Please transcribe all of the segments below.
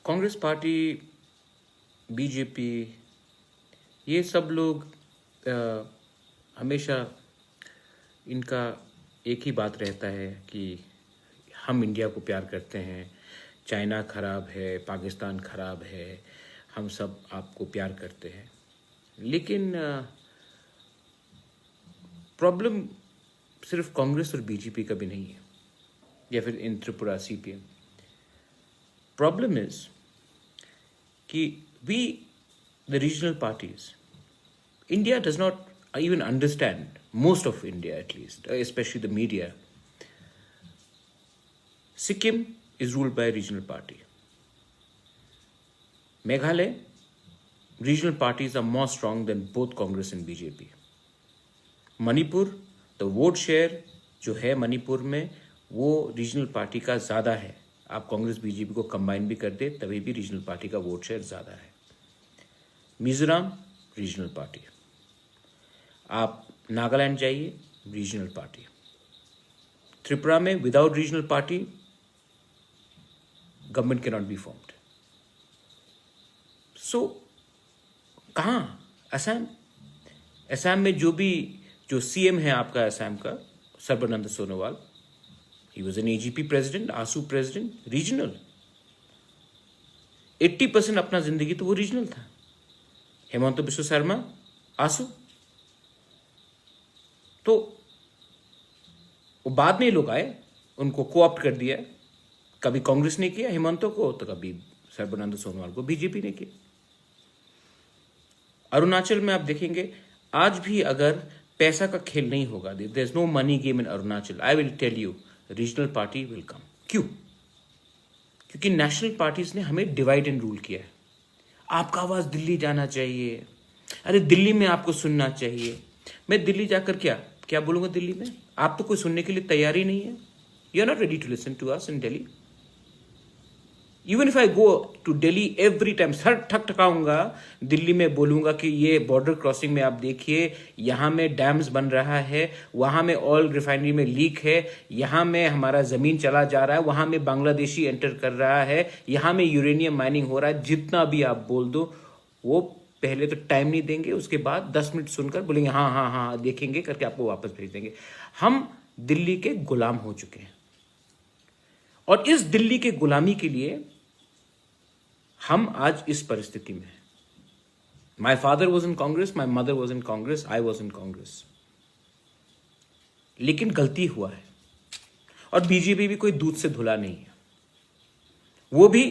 Congress party, BJP, ये सब लोग हमेशा इनका एक ही बात रहता है कि हम इंडिया को प्यार करते हैं, चाइना खराब है, पाकिस्तान खराब है, हम सब आपको प्यार करते हैं। लेकिन प्रॉब्लम सिर्फ कांग्रेस और बीजेपी का भी नहीं है, या फिर in Tripura CPM. Problem is कि we the regional parties, India does not even understand, most of India at least, especially the media. Sikkim is ruled by a regional party. Meghalaya, regional parties are more strong than both Congress and BJP. Manipur, the vote share जो है मणिपुर में वो regional party का ज़्यादा है। आप Congress BJP को combine भी कर दे तभी भी रीजनल पार्टी का वोट शेयर ज़्यादा है। मिजोरम रीजनल पार्टी, आप नागालैंड जाइए, रीजनल पार्टी। त्रिपुरा में without regional party government can not be formed. So कहाँ? असम। असम में जो सीएम है आपका असम का, Sarbananda Sonowal, he was an AGP president, AASU president, regional. 80% अपना जिंदगी तो वो रीजनल था। हेमंत बिश्व शर्मा, आसू। तो वो बाद में लोग आए, उनको कोऑप्ट कर दिया। कभी कांग्रेस ने किया हेमंतो को, तो कभी सर्बानंद सोनोवाल को बीजेपी ने किया। अरुणाचल में आप देखेंगे आज भी अगर पैसा का खेल नहीं होगा, there is no money game in Arunachal, I will tell you regional party will come. क्यों? क्योंकि नेशनल पार्टीज ने हमें डिवाइड एंड रूल किया है। आपका आवाज दिल्ली जाना चाहिए, अरे दिल्ली में आपको सुनना चाहिए। मैं दिल्ली जाकर क्या बोलूंगा दिल्ली में? आप तो कोई सुनने के लिए तैयार ही नहीं है। You are not ready to listen to us in Delhi. Even if I go to Delhi every time, sir ठकाऊंगा, दिल्ली में बोलूंगा कि ये बॉर्डर क्रॉसिंग में आप देखिए, यहां में डैम्स बन रहा है, वहां में ऑयल रिफाइनरी में लीक है, यहां में हमारा जमीन चला जा रहा है, वहां में बांग्लादेशी एंटर कर रहा है, यहां में यूरेनियम माइनिंग हो रहा है। जितना भी आप बोल दो, वो पहले तो टाइम नहीं देंगे, उसके बाद 10 मिनट सुनकर बोलेंगे हाँ हाँ हाँ देखेंगे करके आपको वापस भेज देंगे। हम दिल्ली के गुलाम हो चुके हैं, और इस दिल्ली के गुलामी के लिए हम आज इस परिस्थिति में हैं। My father was in Congress, my mother was in Congress, I was in Congress. लेकिन गलती हुआ है, और बीजेपी भी कोई दूध से धुला नहीं है। वो भी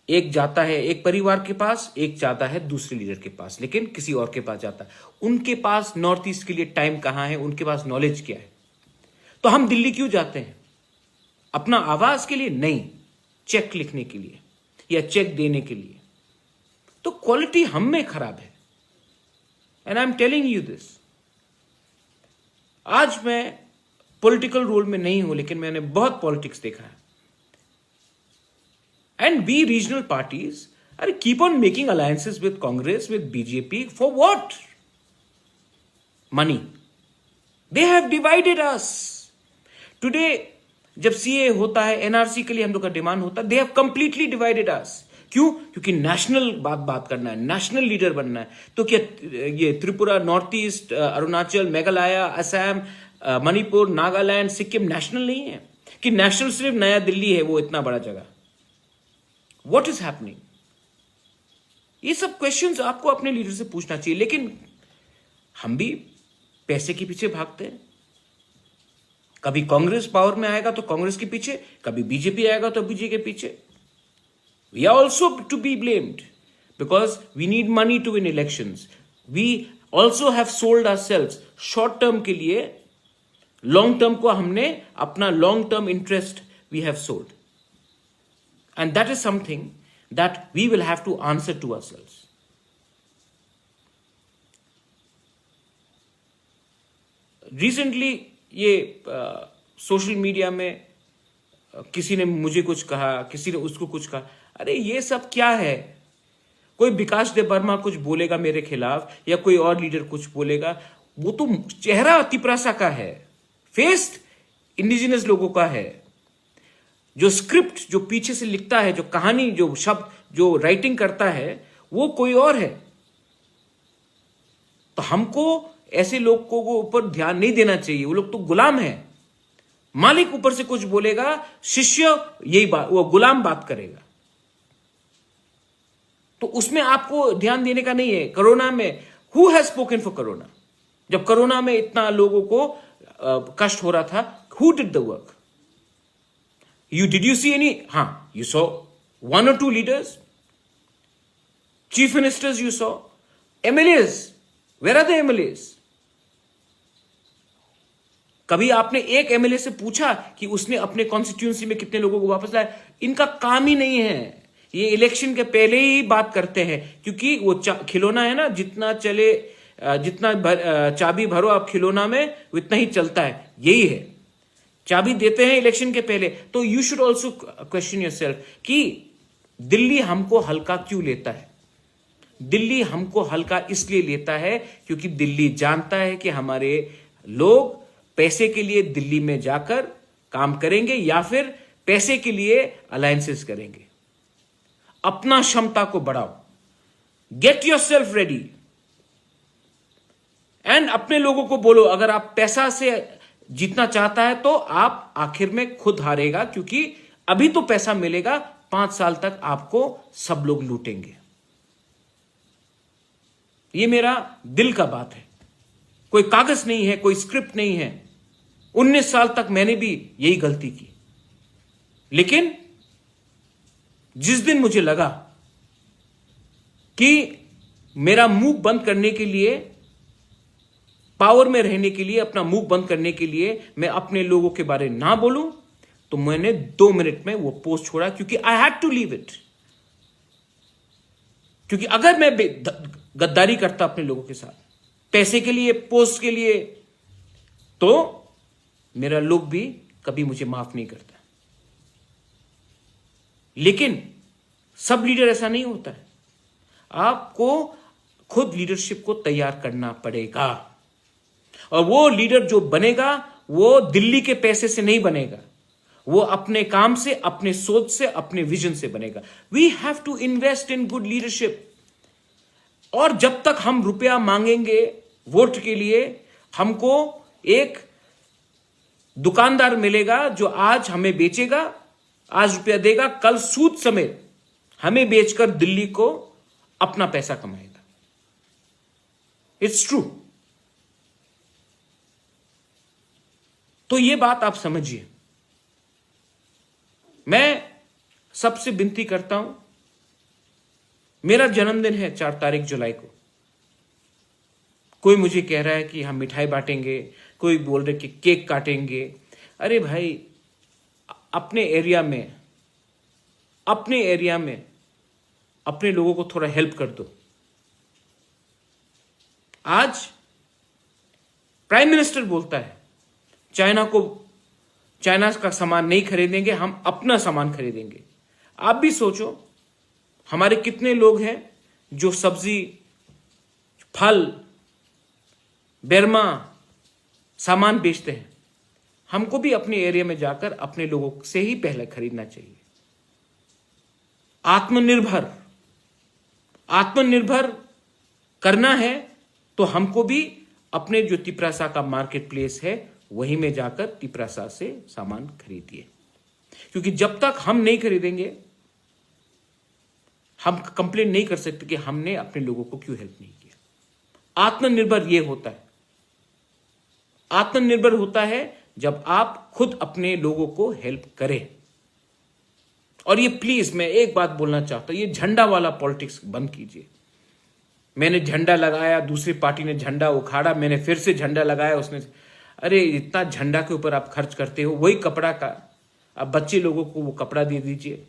एक जाता है एक परिवार के पास, एक जाता है दूसरे लीडर के पास, लेकिन किसी और के पास जाता है। उनके पास नॉर्थ ईस्ट के लिए टाइम कहां है, उनके पास नॉलेज क्या है? तो हम दिल्ली क्यों जाते हैं? अपना आवाज के लिए नहीं, चेक लिखने के लिए या चेक देने के लिए। तो क्वालिटी हम में खराब है, and I am telling you this. आज मैं पॉलिटिकल रोल में नहीं हूं, लेकिन मैंने बहुत पॉलिटिक्स देखा है। And we regional parties are keep on making alliances with Congress, with BJP for what? Money. They have divided us. Today, जब CA होता है, NRC के लिए हम लोग का डिमांड होता है, they have completely divided us. क्यों? क्योंकि नेशनल बात करना है, नेशनल लीडर बनना है। तो क्या ये Tripura, north east, Arunachal, Meghalaya, Assam, Manipur, Nagaland, Sikkim national नहीं है? कि नेशनल सिर्फ नया दिल्ली है, वो इतना बड़ा जगह। What is happening? ये सब क्वेश्चंस आपको अपने लीडर से पूछना चाहिए। लेकिन हम भी पैसे के पीछे भागते हैं। कभी कांग्रेस पावर में आएगा तो कांग्रेस के पीछे, कभी बीजेपी आएगा तो बीजेपी के पीछे। We are also to be blamed because we need money to win elections. We also have sold ourselves. Short term के लिए लॉन्ग टर्म को हमने अपना long term interest we have sold. And that is something that we will have to answer to ourselves. Recently, ये social media में किसी ने मुझे कुछ कहा, किसी ने उसको कुछ कहा। अरे ये सब क्या है? कोई विकास देव वर्मा कुछ बोलेगा मेरे खिलाफ या कोई और लीडर कुछ बोलेगा, वो तो चेहरा तिपरासा का है, फेस इंडिजिनस लोगों का है। जो स्क्रिप्ट जो पीछे से लिखता है, जो कहानी, जो शब्द, जो राइटिंग करता है, वो कोई और है। तो हमको ऐसे लोगों को ऊपर ध्यान नहीं देना चाहिए। वो लोग तो गुलाम है। मालिक ऊपर से कुछ बोलेगा, शिष्य यही बात, वो गुलाम बात करेगा। तो उसमें आपको ध्यान देने का नहीं है। कोरोना में who has spoken for corona? जब कोरोना में इतना लोगों को कष्ट हो रहा था, who did the work? Did you see any? You saw one or two leaders, chief ministers you saw, MLAs. Where are the MLAs? कभी आपने एक MLA से पूछा कि उसने अपने कॉन्स्टिट्यूंसी में कितने लोगों को वापस लाया? इनका काम ही नहीं है। ये इलेक्शन के पहले ही बात करते हैं, क्योंकि वो खिलौना है ना, जितना चले, जितना चाबी भरो आप खिलौना में, उतना ही चलता है। यही है, चाबी देते हैं इलेक्शन के पहले। तो you should also question yourself कि दिल्ली हमको हल्का क्यों लेता है? दिल्ली हमको हल्का इसलिए लेता है क्योंकि दिल्ली जानता है कि हमारे लोग पैसे के लिए दिल्ली में जाकर काम करेंगे या फिर पैसे के लिए अलायंसेस करेंगे। अपना क्षमता को बढ़ाओ, गेट योरसेल्फ रेडी, एंड अपने लोगों को बोलो अगर आप पैसा से जीतना चाहता है तो आप आखिर में खुद हारेगा, क्योंकि अभी तो पैसा मिलेगा, 5 साल तक आपको सब लोग लूटेंगे। ये मेरा दिल का बात है, कोई कागज नहीं है, कोई स्क्रिप्ट नहीं है। 19 साल तक मैंने भी यही गलती की, लेकिन जिस दिन मुझे लगा कि मेरा मुंह बंद करने के लिए, पावर में रहने के लिए, अपना मुंह बंद करने के लिए मैं अपने लोगों के बारे ना बोलूं, तो मैंने 2 मिनट में वो पोस्ट छोड़ा, क्योंकि I had to leave it. क्योंकि अगर मैं गद्दारी करता अपने लोगों के साथ पैसे के लिए, पोस्ट के लिए, तो मेरा लोग भी कभी मुझे माफ नहीं करता। लेकिन सब लीडर ऐसा नहीं होता है। आपको खुद लीडरशिप को तैयार करना पड़ेगा, और वो लीडर जो बनेगा वो दिल्ली के पैसे से नहीं बनेगा, वो अपने काम से, अपने सोच से, अपने विजन से बनेगा। We have to invest in good leadership. और जब तक हम रुपया मांगेंगे वोट के लिए, हमको एक दुकानदार मिलेगा जो आज हमें बेचेगा, आज रुपया देगा, कल सूद समेत हमें बेचकर दिल्ली को अपना पैसा कमाएगा। It's true. तो ये बात आप समझिए। मैं सबसे विनती करता हूं, मेरा जन्मदिन है 4 तारीख जुलाई को। कोई मुझे कह रहा है कि हम मिठाई बांटेंगे, कोई बोल रहे कि केक काटेंगे। अरे भाई, अपने एरिया में अपने लोगों को थोड़ा हेल्प कर दो। आज प्राइम मिनिस्टर बोलता है चाइना का सामान नहीं खरीदेंगे, हम अपना सामान खरीदेंगे। आप भी सोचो, हमारे कितने लोग हैं जो सब्जी, फल, बेरमा सामान बेचते हैं। हमको भी अपने एरिया में जाकर अपने लोगों से ही पहले खरीदना चाहिए। आत्मनिर्भर करना है तो हमको भी अपने जो तिपरासा का मार्केट प्लेस है वहीं में जाकर तिपरासा से सामान खरीदिए, क्योंकि जब तक हम नहीं खरीदेंगे हम कंप्लेन नहीं कर सकते कि हमने अपने लोगों को क्यों हेल्प नहीं किया। आत्मनिर्भर ये होता है, आत्मनिर्भर होता है जब आप खुद अपने लोगों को हेल्प करें। और ये प्लीज मैं एक बात बोलना चाहता हूं, ये झंडा वाला पॉलिटिक्स बंद कीजिए। मैंने झंडा लगाया, दूसरी पार्टी ने झंडा उखाड़ा, मैंने फिर से झंडा लगाया, उसने, अरे इतना झंडा के ऊपर आप खर्च करते हो, वही कपड़ा का अब बच्चे लोगों को वो कपड़ा दे दीजिए,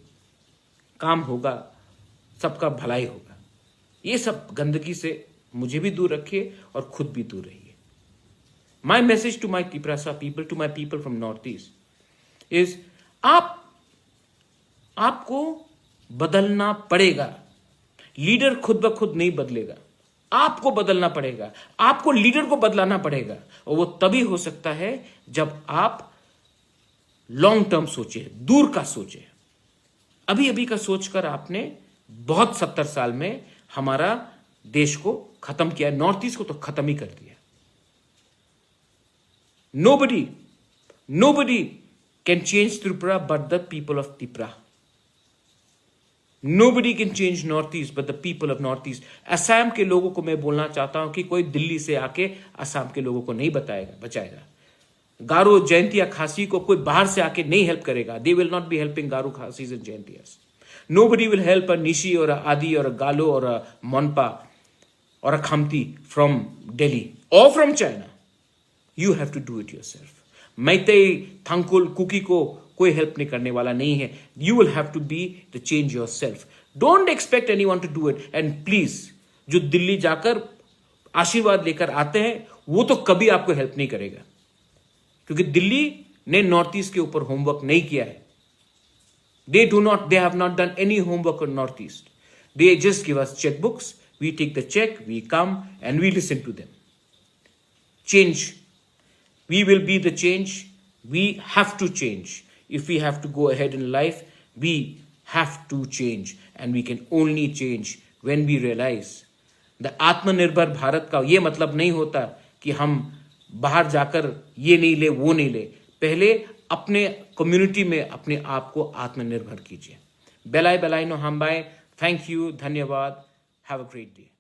काम होगा, सबका भलाई होगा। ये सब गंदगी से मुझे भी दूर रखिए और खुद भी दूर रहिए। My message to my Tiprasa people, to my people from North East is, आपको बदलना पड़ेगा। लीडर खुद ब खुद नहीं बदलेगा, आपको बदलना पड़ेगा, आपको लीडर को बदलाना पड़ेगा। और वो तभी हो सकता है जब आप लॉन्ग टर्म सोचे, दूर का सोचे। अभी अभी का सोचकर आपने बहुत 70 साल में हमारा देश को खत्म किया, नॉर्थ ईस्ट को तो खत्म ही कर दिया। Nobody can change Tripura but the people of Tripura. Nobody can change Northeast but the people of Northeast. Assam के लोगों को मैं बोलना चाहता हूं कि कोई दिल्ली से आके असम के लोगों को नहीं बचाएगा। गारो, जयंतिया, खासी को कोई बाहर से आके नहीं हेल्प करेगा। They will not be helping Garo, Khasis and जयंतियास. Nobody will help a Nishi or a Adi or a Galo or a Monpa or a Khamti from Delhi or from China. You have to do it yourself. Maitai, Thankul, Kuki को कोई help नहीं करने वाला नहीं है। You will have to be the change yourself. Don't expect anyone to do it. And please, जो दिल्ली जाकर आशीर्वाद लेकर आते हैं वो तो कभी आपको हेल्प नहीं करेगा, क्योंकि दिल्ली ने नॉर्थ ईस्ट के ऊपर होमवर्क नहीं किया है। They have not done any homework on north east. They just give us check books, we take the check, we come and we listen to them. Change, we will be the change. We have to change. If we have to go ahead in life, we have to change, and we can only change when we realize the आत्मनिर्भर भारत का ये मतलब नहीं होता कि हम बाहर जाकर ये नहीं ले वो नहीं ले। पहले अपने कम्युनिटी में अपने आप को आत्मनिर्भर कीजिए। बेलाई बेलाई नो हम बाय। थैंक यू, धन्यवाद। Have a great day.